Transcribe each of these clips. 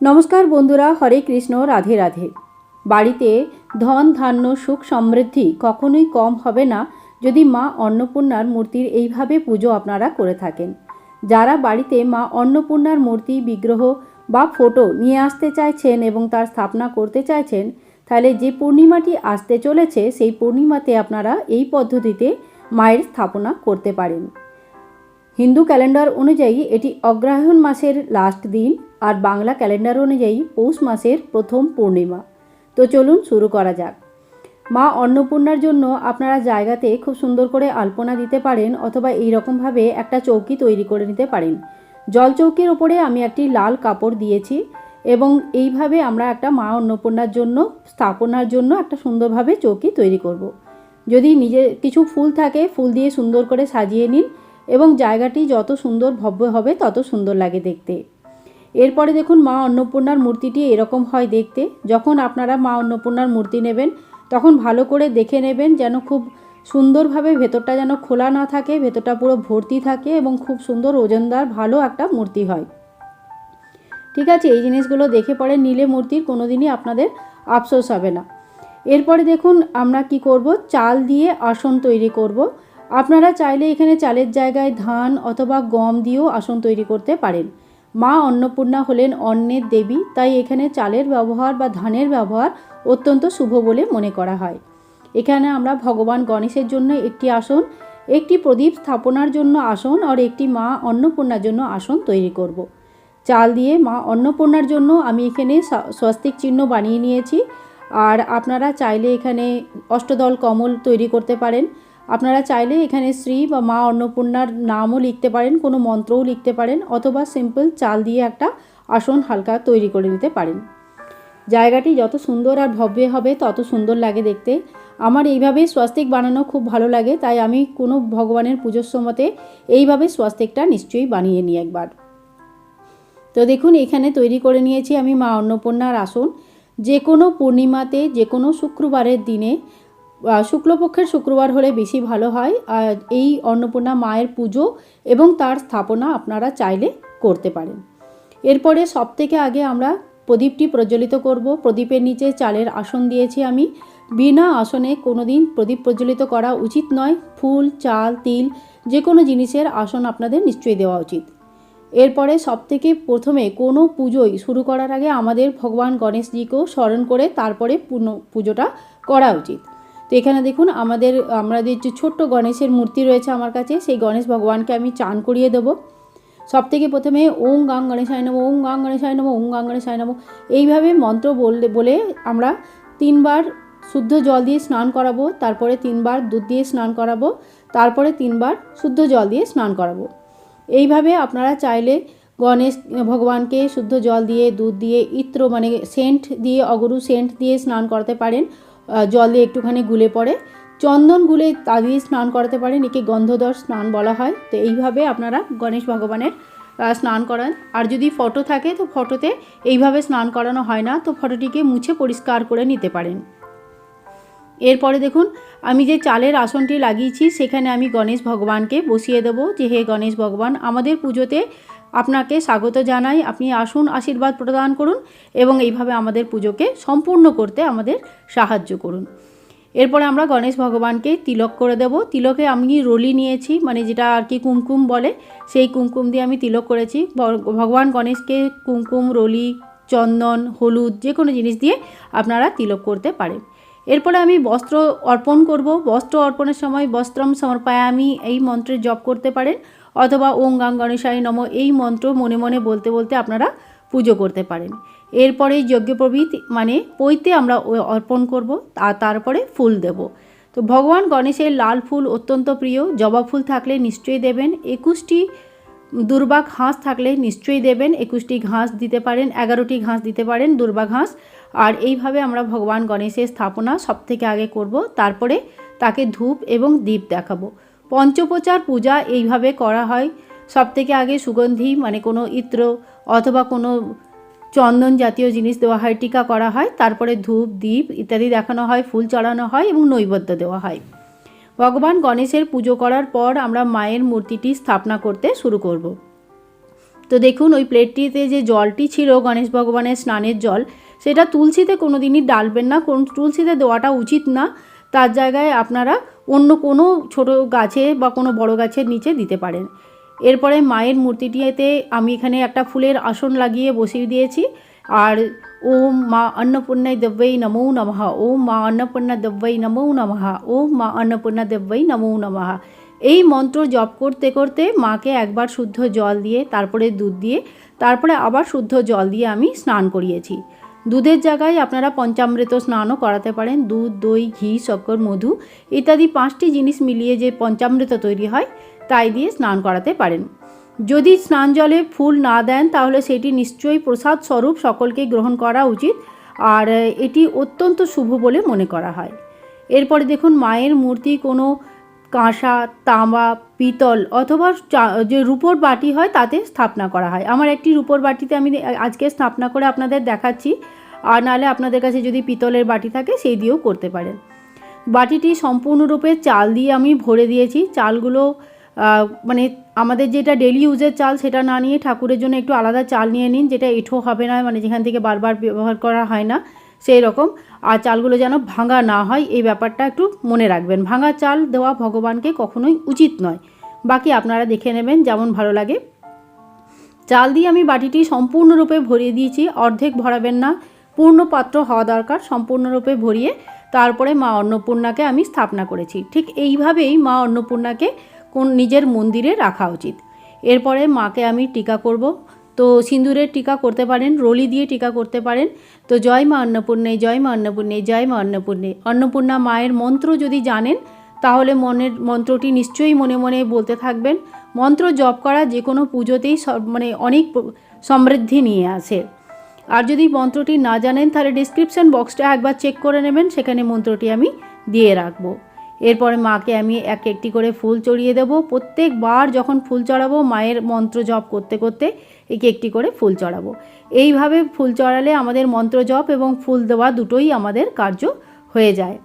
নমস্কার বন্ধুরা, হরে কৃষ্ণ, রাধে রাধে। বাড়িতে ধন ধান্য সুখ সমৃদ্ধি কখনোই কম হবে না যদি মা অন্নপূর্ণার মূর্তির এইভাবে পুজো আপনারা করে থাকেন। যারা বাড়িতে মা অন্নপূর্ণার মূর্তি, বিগ্রহ বা ফটো নিয়ে আসতে চাইছেন এবং তার স্থাপনা করতে চাইছেন, তাহলে যে পূর্ণিমাটি আসতে চলেছে সেই পূর্ণিমাতে আপনারা এই পদ্ধতিতে মায়ের স্থাপনা করতে পারেন। হিন্দু ক্যালেন্ডার অনুযায়ী এটি অগ্রহায়ণ মাসের লাস্ট দিন আর বাংলা ক্যালেন্ডার অনুযায়ী পৌষ মাসের প্রথম পূর্ণিমা। তো চলুন শুরু করা যাক। মা অন্নপূর্ণার জন্য আপনারা জায়গাতে খুব সুন্দর করে আলপনা দিতে পারেন অথবা এই রকমভাবে একটা চৌকি তৈরি করে নিতে পারেন। জল চৌকির ওপরে আমি একটি লাল কাপড় দিয়েছি এবং এইভাবে আমরা একটা মা অন্নপূর্ণার জন্য স্থাপনার জন্য একটা সুন্দরভাবে চৌকি তৈরি করব। যদি নিজে কিছু ফুল থাকে, ফুল দিয়ে সুন্দর করে সাজিয়ে নিন এবং জায়গাটি যত সুন্দর ভব্য হবে তত সুন্দর লাগে দেখতে। এরপরে দেখুন, মা অন্নপূর্ণার মূর্তিটি এরকম হয় দেখতে। যখন আপনারা মা অন্নপূর্ণার মূর্তি নেবেন তখন ভালো করে দেখে নেবেন যেন খুব সুন্দরভাবে ভেতরটা যেন খোলা না থাকে, ভেতরটা পুরো ভর্তি থাকে এবং খুব সুন্দর ওজনদার ভালো একটা মূর্তি হয়। ঠিক আছে, এই জিনিসগুলো দেখে পরে নিলে মূর্তির কোনো দিনই আপনাদের আফসোস হবে না। এরপরে দেখুন আমরা কি করব, চাল দিয়ে আসন তৈরি করব। আপনারা চাইলে এখানে চালের জায়গায় ধান অথবা গম দিয়েও আসন তৈরি করতে পারেন। মা অন্নপূর্ণা হলেন অন্নের দেবী, তাই এখানে চালের ব্যবহার বা ধানের ব্যবহার অত্যন্ত শুভ বলে মনে করা হয়। এখানে আমরা ভগবান গণেশের জন্য একটি আসন, একটি প্রদীপ স্থাপনার জন্য আসন আর একটি মা অন্নপূর্ণার জন্য আসন তৈরি করব। চাল দিয়ে মা অন্নপূর্ণার জন্য আমি এখানে স্বস্তিক চিহ্ন বানিয়ে নিয়েছি। আর আপনারা চাইলে এখানে অষ্টদল কমল তৈরি করতে পারেন। আপনারা চাইলে এখানে শ্রী বা মা অন্নপূর্ণার নামও লিখতে পারেন, কোনো মন্ত্রও লিখতে পারেন, অথবা সিম্পল চাল দিয়ে একটা আসন হালকা তৈরি করে নিতে পারেন। জায়গাটি যত সুন্দর আর ভব্য হবে তত সুন্দর লাগে দেখতে। আমার এইভাবে স্বস্তিক বানানো খুব ভালো লাগে, তাই আমি কোনো ভগবানের পুজোর সময়তে এইভাবে স্বস্তিকটা নিশ্চয়ই বানিয়ে নিই একবার। তো দেখুন, এখানে তৈরি করে নিয়েছি আমি মা অন্নপূর্ণার আসন। যে কোনো পূর্ণিমাতে, যে কোনো শুক্রবারের দিনে, শুক্লপক্ষের শুক্রবার হলে বেশি ভালো হয়, এই অন্নপূর্ণা মায়ের পুজো এবং তার স্থাপনা আপনারা চাইলে করতে পারেন। এরপরে সবথেকে আগে আমরা প্রদীপটি প্রজ্বলিত করব। প্রদীপের নিচে চালের আসন দিয়েছি আমি। বিনা আসনে কোনো দিন প্রদীপ প্রজ্বলিত করা উচিত নয়। ফুল, চাল, তিল যে কোনো জিনিসের আসন আপনাদের নিশ্চয়ই দেওয়া উচিত। এরপরে সবথেকে প্রথমে কোনো পুজোই শুরু করার আগে আমাদের ভগবান গণেশজিকেও স্মরণ করে তারপরে পুজোটা করা উচিত। তো এখানে দেখুন আমাদের যে ছোট্ট গণেশের মূর্তি রয়েছে আমার কাছে, সেই গণেশ ভগবানকে আমি চান করিয়ে দেবো। সবথেকে প্রথমে ওং গাং গণেশায় নমঃ, ওং গাং গণেশায় নমঃ, ওং গাং গণেশায় নমঃ এইভাবে মন্ত্র বলে আমরা 3 বার শুদ্ধ জল দিয়ে স্নান করাবো, তারপরে 3 বার দুধ দিয়ে স্নান করাবো, তারপরে 3 বার শুদ্ধ জল দিয়ে স্নান করাবো। এইভাবে আপনারা চাইলে গণেশ ভগবানকে শুদ্ধ জল দিয়ে, দুধ দিয়ে, ইত্র মানে সেন্ট দিয়ে, অগরু সেন্ট দিয়ে স্নান করাতে পারেন। জল দিয়ে একটুখানি গুলে পরে চন্দন গুলে তা দিয়ে স্নান করাতে পারেন। একে গন্ধধর স্নান বলা হয়। তো এইভাবে আপনারা গণেশ ভগবানের স্নান করান। আর যদি ফটো থাকে তো ফটোতে এইভাবে স্নান করানো হয় না, তো ফটোটিকে মুছে পরিষ্কার করে নিতে পারেন। এরপরে দেখুন, আমি যে চালের আসনটি লাগিয়েছি সেখানে আমি গণেশ ভগবানকে বসিয়ে দেবো যে হে গণেশ ভগবান, আমাদের পুজোতে আপনাকে স্বাগত জানাই, আপনি আসুন, আশীর্বাদ প্রদান করুন এবং এইভাবে আমাদের পুজোকে সম্পূর্ণ করতে আমাদের সাহায্য করুন। এরপরে আমরা গণেশ ভগবানকে তিলক করে দেব। তিলকে আমি রলি নিয়েছি, মানে যেটা আর কি কুমকুম বলে, সেই কুমকুম দিয়ে আমি তিলক করেছি। ভগবান গণেশকে কুমকুম, রলি, চন্দন, হলুদ যে কোনো জিনিস দিয়ে আপনারা তিলক করতে পারেন। এরপরে আমি বস্ত্র অর্পণ করব। বস্ত্র অর্পণের সময় বস্ত্রম সমর্পয়ামি এই মন্ত্রের জপ করতে পারেন, অথবা ওং গাং গণেশায় নমঃ এই মন্ত্র মনে মনে বলতে বলতে আপনারা পুজো করতে পারেন। এরপরে যজ্ঞোপবীত মানে পৈতে আমরা অর্পণ করব, তারপরে ফুল দেব। তো ভগবান গণেশের লাল ফুল অত্যন্ত প্রিয়। জবা ফুল থাকলে নিশ্চয়ই দেবেন। 21টি দুর্বা ঘাস থাকলে নিশ্চয়ই দেবেন। 21টি ঘাস দিতে পারেন, 11টি ঘাস দিতে পারেন দুর্বা ঘাস। আর এইভাবে আমরা ভগবান গণেশের স্থাপনা সবথেকে আগে করব, তারপরে তাকে ধূপ এবং দীপ দেখাবো। পঞ্চোপচার পূজা এইভাবে করা হয়। সবথেকে আগে সুগন্ধি মানে কোনো ইত্র অথবা কোনো চন্দন জাতীয় জিনিস দেওয়া হয়, টিকা করা হয়, তারপরে ধূপ, দীপ ইত্যাদি দেখানো হয়, ফুল চড়ানো হয় এবং নৈবেদ্য দেওয়া হয়। ভগবান গণেশের পুজো করার পর আমরা মায়ের মূর্তিটি স্থাপনা করতে শুরু করব। তো দেখুন ওই প্লেটটিতে যে জলটি ছিল গণেশ ভগবানের স্নানের জল, সেটা তুলসীতে কোনো দিনই ডালবেন না, কোন তুলসীতে দেওয়াটা উচিত না। তার জায়গায় আপনারা অন্য কোনো ছোটো গাছে বা কোনো বড় গাছের নিচে দিতে পারেন। এরপরে মায়ের মূর্তিটিতে আমি এখানে একটা ফুলের আসন লাগিয়ে বসিয়ে দিয়েছি। আর ওম মা অন্নপূর্ণায় দেব্যৈ নমো নমঃ, ওম মা অন্নপূর্ণা দেব্যৈ নমো নমঃ, ওম মা অন্নপূর্ণা দেব্যৈ নমো নমঃ। এই মন্ত্র জপ করতে করতে মাকে একবার শুদ্ধ জল দিয়ে, তারপরে দুধ দিয়ে, তারপরে আবার শুদ্ধ জল দিয়ে আমি স্নান করিয়েছি। দুধের জায়গায় আপনারা পঞ্চামৃত স্নানও করাতে পারেন। দুধ, দই, ঘি, শক্কর, মধু ইত্যাদি 5টি জিনিস মিলিয়ে যে পঞ্চামৃত তৈরি হয় তাই দিয়ে স্নান করাতে পারেন। যদি স্নান জলে ফুল না দেন তাহলে সেটি নিশ্চয়ই প্রসাদ স্বরূপ সকলকে গ্রহণ করা উচিত, আর এটি অত্যন্ত শুভ বলে মনে করা হয়। এরপরে দেখুন মায়ের মূর্তি কোনো কাঁসা, তামা, পিতল অথবা যে রূপোর বাটি হয় তাতে স্থাপনা করা হয়। আমার একটি রূপোর বাটিতে আমি আজকে স্থাপনা করে আপনাদের দেখাচ্ছি, আর নাহলে আপনাদের কাছে যদি পিতলের বাটি থাকে সেই দিয়েও করতে পারেন। বাটিটি সম্পূর্ণরূপে চাল দিয়ে আমি ভরে দিয়েছি। চালগুলো মানে আমাদের যেটা ডেলি ইউজের চাল সেটা না নিয়ে ঠাকুরের জন্য একটু আলাদা চাল নিয়ে নিন, যেটা এঁঠো হবে না, মানে যেখান থেকে বারবার ব্যবহার করা হয় না সেই রকম। আর চালগুলো যেন ভাঙা না হয় এই ব্যাপারটা একটু মনে রাখবেন। ভাঙা চাল দেওয়া ভগবানকে কখনোই উচিত নয়। বাকি আপনারা দেখে নেবেন যেমন ভালো লাগে। চাল দিয়ে আমি বাটিটি সম্পূর্ণরূপে ভরিয়ে দিয়েছি, অর্ধেক ভরাবেন না, পূর্ণ পাত্র হওয়া দরকার। সম্পূর্ণরূপে ভরিয়ে তারপরে মা অন্নপূর্ণাকে আমি স্থাপনা করেছি। ঠিক এইভাবেই মা অন্নপূর্ণাকে নিজের মন্দিরে রাখা উচিত। এরপরে মাকে আমি টিকা করব। তো সিঁদুরের টিকা করতে পারেন, রলি দিয়ে টিকা করতে পারেন। তো জয় মা অন্নপূর্ণে, জয় মা অন্নপূর্ণে, জয় মা অন্নপূর্ণে। অন্নপূর্ণা মায়ের মন্ত্র যদি জানেন তাহলে মনের মন্ত্রটি নিশ্চয়ই মনে মনে বলতে থাকবেন। মন্ত্র জপ করা যে কোনো পুজোতেই মানে অনেক সমৃদ্ধি নিয়ে আসে। আর যদি মন্ত্রটি না জানেন তাহলে ডিসক্রিপশান বক্সটা একবার চেক করে নেবেন, সেখানে মন্ত্রটি আমি দিয়ে রাখবো। এরপরে মাকে আমি একটি করে ফুল চড়িয়ে দেবো। প্রত্যেকবার যখন ফুল চড়াবো মায়ের মন্ত্র জপ করতে করতে একটি করে ফুল চড়াবো। এইভাবে ফুল চড়ালে আমাদের মন্ত্র জপ এবং ফুল দেওয়া দুটোই আমাদের কার্য হয়ে যায়।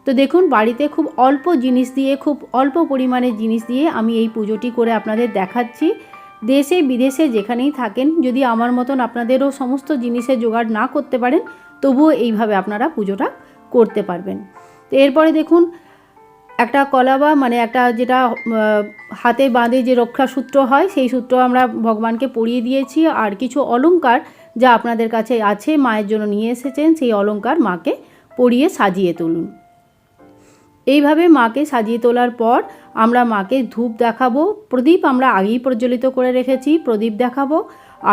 তো দেখুন বাড়িতে খুব অল্প জিনিস দিয়ে, খুব অল্প পরিমাণের জিনিস দিয়ে আমি এই পুজোটি করে আপনাদের দেখাচ্ছি। দেশে বিদেশে যেখানেই থাকেন, যদি আমার মতন আপনাদেরও সমস্ত জিনিসের জোগাড় না করতে পারেন তবুও এইভাবে আপনারা পুজোটা করতে পারবেন। তো এরপরে দেখুন একটা কলাবা, মানে একটা যেটা হাতে বাঁধে যে রক্ষা সূত্র হয়, সেই সূত্র আমরা ভগবানকে পরিয়ে দিয়েছি। আর কিছু অলংকার যা আপনাদের কাছে আছে, মায়ের জন্য নিয়ে এসেছেন, সেই অলংকার মাকে পরিয়ে সাজিয়ে তুলুন। এইভাবে মাকে সাজিয়ে তোলার পর আমরা মাকে ধূপ দেখাবো। প্রদীপ আমরা আগেই প্রজ্বলিত করে রেখেছি, প্রদীপ দেখাবো।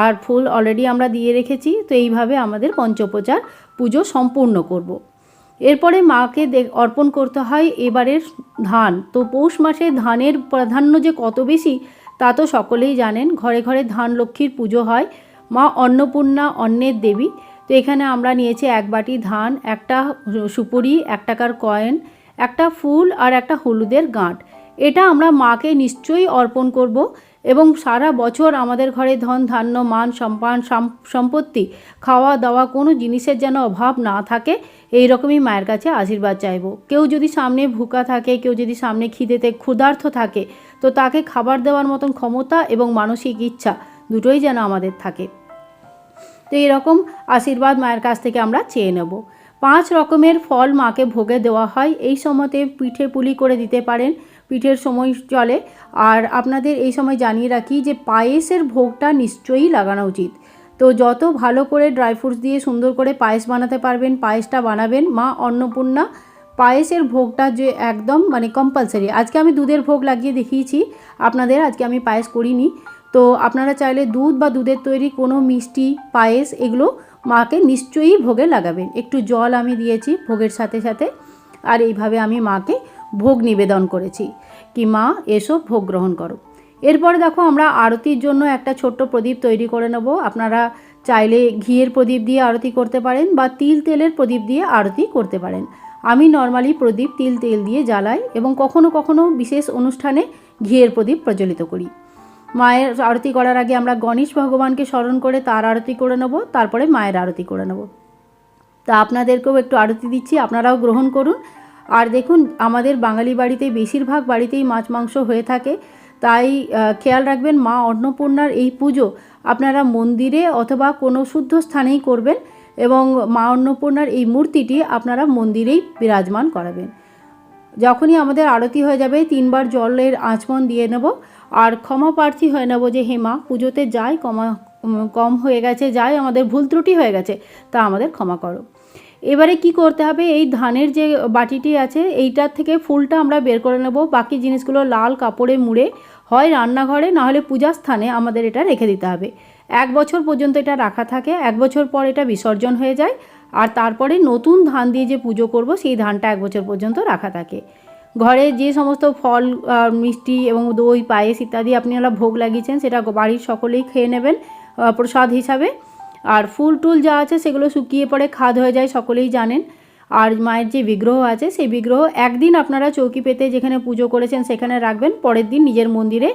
আর ফুল অলরেডি আমরা দিয়ে রেখেছি। তো এইভাবে আমাদের পঞ্চোপচার পুজো সম্পূর্ণ করব। এরপরে মাকে অর্পণ করতে হয় এবারের ধান। তো পৌষ মাসে ধানের প্রাধান্য যে কত বেশি তা তো সকলেই জানেন। ঘরে ঘরে ধান লক্ষ্মীর পুজো হয়। মা অন্নপূর্ণা অন্নের দেবী। তো এখানে আমরা নিয়েছি এক বাটি ধান, একটা সুপুরি, 1 টাকার কয়েন, একটা ফুল আর একটা হলুদের গাঁট। এটা আমরা মাকে নিশ্চয়ই অর্পণ করব এবং সারা বছর আমাদের ঘরে ধন ধান্য মান সম্মান সম্পত্তি খাওয়া দাওয়া কোনো জিনিসের যেন অভাব না থাকে, এই রকমই মায়ের কাছে আশীর্বাদ চাইব। কেউ যদি সামনে ভুকা থাকে, কেউ যদি সামনে খিদেতে ক্ষুধার্ত থাকে, তো তাকে খাবার দেওয়ার মতন ক্ষমতা এবং মানসিক ইচ্ছা দুটোই যেন আমাদের থাকে। তো এরকম আশীর্বাদ মায়ের কাছ থেকে আমরা চেয়ে নেব। 5 রকমের ফল মাকে ভোগে দেওয়া হয়। এই সময়তে পিঠে পুলি করে দিতে পারেন, পিঠের সময় চলে। আর আপনাদের এই সময় জানিয়ে রাখি যে পায়েসের ভোগটা নিশ্চয়ই লাগানো উচিত। তো যত ভালো করে ড্রাই ফ্রুটস দিয়ে সুন্দর করে পায়েস বানাতে পারবেন পায়েসটা বানাবেন। মা অন্নপূর্ণা পায়েসের ভোগটা যে একদম মানে কম্পালসারি। আজকে আমি দুধের ভোগ লাগিয়ে দেখিয়েছি আপনাদের, আজকে আমি পায়েস করিনি। তো আপনারা চাইলে দুধ বা দুধের তৈরি কোনো মিষ্টি, পায়েস এগুলো মাকে নিশ্চয়ই ভোগে লাগাবেন। একটু জল আমি দিয়েছি ভোগের সাথে সাথে। আর এইভাবে আমি মাকে ভোগ নিবেদন করেছি কি মা এসো ভোগ গ্রহণ করো। এরপরে দেখো আমরা আরতির জন্য একটা ছোট্ট প্রদীপ তৈরি করে নেব। আপনারা চাইলে ঘিয়ের প্রদীপ দিয়ে আরতি করতে পারেন বা তিল তেলের প্রদীপ দিয়ে আরতি করতে পারেন। আমি নর্মালি প্রদীপ তিল তেল দিয়ে জ্বালাই এবং কখনো কখনো বিশেষ অনুষ্ঠানে ঘিয়ের প্রদীপ প্রজ্বলিত করি। মায়ের আরতি করার আগে আমরা গণেশ ভগবানকে স্মরণ করে তার আরতি করে নেব, তারপরে মায়ের আরতি করে নেব। তা আপনাদেরকেও একটু আরতি দিচ্ছি, আপনারাও গ্রহণ করুন। আর দেখুন আমাদের বাঙালি বাড়িতে বেশিরভাগ বাড়িতেই মাছ মাংস হয়ে থাকে। তাই খেয়াল রাখবেন মা অন্নপূর্ণার এই পুজো আপনারা মন্দিরে অথবা কোনো শুদ্ধ স্থানেই করবেন এবং মা অন্নপূর্ণার এই মূর্তিটি আপনারা মন্দিরেই বিরাজমান করাবেন। যখনই আমাদের আরতি হয়ে যাবে 3বার জলের আঁচমন দিয়ে নেব আর ক্ষমা প্রার্থী হয়ে নেব যে হে মা, পুজোতে যাই কম হয়ে গেছে, যাই আমাদের ভুল ত্রুটি হয়ে গেছে, তা আমাদের ক্ষমা করো। এবারে কি করতে হবে, এই ধানের যে বাটিটি আছে এইটার থেকে ফুলটা আমরা বের করে নেব। বাকি জিনিসগুলো লাল কাপড়ে মুড়ে হয় রান্নাঘরে না হলে পূজার স্থানে আমাদের এটা রেখে দিতে হবে। 1 বছর পর্যন্ত এটা রাখা থাকে, 1 বছর পর এটা বিসর্জন হয়ে যায় আর তারপরে নতুন ধান দিয়ে যে পুজো করব সেই ধানটা 1 বছর পর্যন্ত রাখা থাকে। ঘরে যে সমস্ত ফল, মিষ্টি এবং দই, পায়েস ইত্যাদি আপনারা ভোগ লাগিয়েছেন সেটা বাড়ির সকলেই খেয়ে নেবেন প্রসাদ হিসাবে। আর ফুল টুল যা আছে সেগুলো শুকিয়ে পড়ে খাদ হয়ে যায়, সকলেই জানেন। আর মায়ের যে বিগ্রহ আছে সেই বিগ্রহ একদিন আপনারা চৌকি পেতে যেখানে পুজো করেছেন সেখানে রাখবেন, পরের দিন নিজের মন্দিরে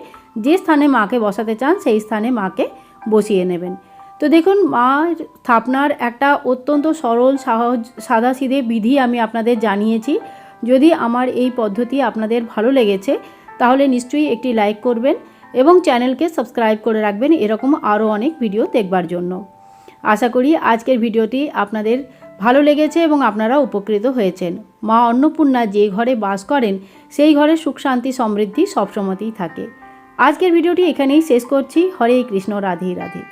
যে স্থানে মাকে বসাতে চান সেই স্থানে মাকে বসিয়ে নেবেন। তো দেখুন, মার স্থাপনার একটা অত্যন্ত সরল সহজ সাদাসিধে বিধি আমি আপনাদের জানিয়েছি। যদি আমার এই পদ্ধতি আপনাদের ভালো লেগেছে তাহলে নিশ্চয়ই একটি লাইক করবেন এবং চ্যানেলকে সাবস্ক্রাইব করে রাখবেন এরকম আরও অনেক ভিডিও দেখবার জন্য। আশা করি আজকের ভিডিওটি আপনাদের ভালো লেগেছে এবং আপনারা উপকৃত হয়েছেন। মা অন্নপূর্ণা যে ঘরে বাস করেন সেই ঘরে সুখ শান্তি সমৃদ্ধি সবসময়ই থাকে। আজকের ভিডিওটি এখানেই শেষ করছি। হরে কৃষ্ণ, রাধে রাধে।